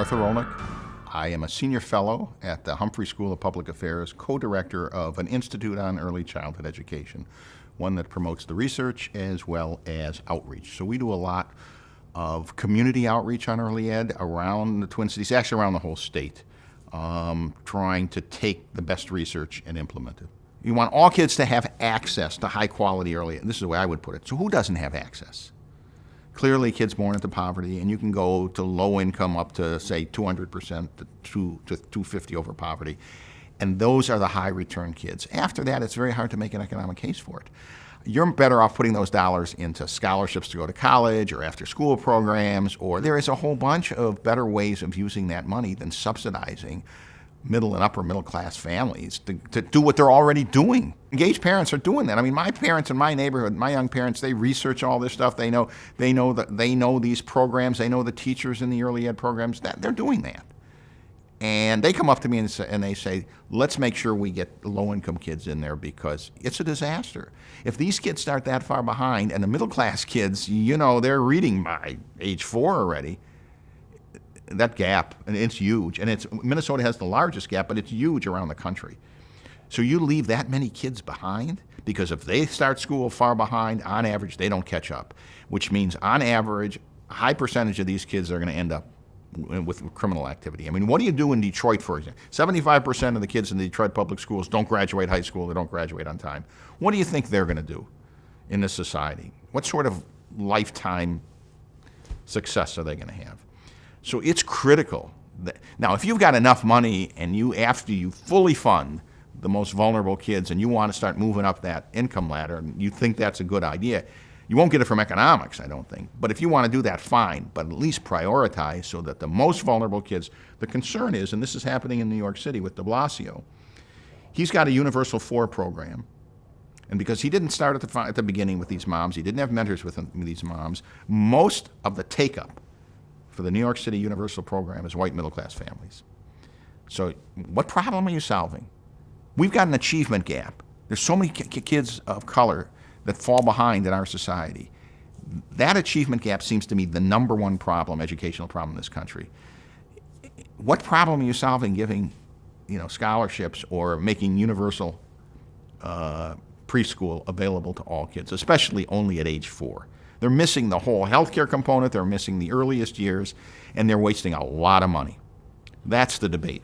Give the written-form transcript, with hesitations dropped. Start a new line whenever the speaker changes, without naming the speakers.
Arthur Rolnick. I am a senior fellow at the Humphrey School of Public Affairs, co-director of an Institute on Early Childhood Education, one that promotes the research as well as outreach. So we do a lot of community outreach on early ed around the Twin Cities, actually around the whole state, trying to take the best research and implement it. You want all kids to have access to high quality early ed. This is the way I would put it. So who doesn't have access? Clearly kids born into poverty, and you can go to low income up to say 200% to 250 over poverty. And those are the high return kids. After that, it's very hard to make an economic case for it. You're better off putting those dollars into scholarships to go to college or after school programs, or there is a whole bunch of better ways of using that money than subsidizing middle and upper middle class families to do what they're already doing. Engaged parents are doing that. I mean, my parents in my neighborhood, my young parents, they research all this stuff. They know these programs. They know the teachers in the early ed programs. That they're doing that. And they come up to me and they say, let's make sure we get low-income kids in there because it's a disaster. If these kids start that far behind, and the middle-class kids, they're reading by age 4 already, that gap, and it's huge. And Minnesota has the largest gap, but it's huge around the country. So you leave that many kids behind, because if they start school far behind, on average, they don't catch up, which means on average, a high percentage of these kids are going to end up with criminal activity. I mean, what do you do in Detroit, for example? 75% of the kids in the Detroit public schools don't graduate high school, they don't graduate on time. What do you think they're going to do in this society? What sort of lifetime success are they going to have? So it's critical. Now, if you've got enough money and after you fully fund the most vulnerable kids and you want to start moving up that income ladder and you think that's a good idea, you won't get it from economics, I don't think. But if you want to do that, fine. But at least prioritize so that the most vulnerable kids, the concern is, and this is happening in New York City with de Blasio, he's got a Universal 4 program. And because he didn't start at the beginning with these moms, he didn't have mentors with these moms, most of the take-up for the New York City Universal program is white middle-class families. So what problem are you solving? We've got an achievement gap. There's so many kids of color that fall behind in our society. That achievement gap seems to me the number one problem, educational problem in this country. What problem are you solving giving, scholarships or making universal preschool available to all kids, especially only at age 4? They're missing the whole healthcare component, they're missing the earliest years, and they're wasting a lot of money. That's the debate.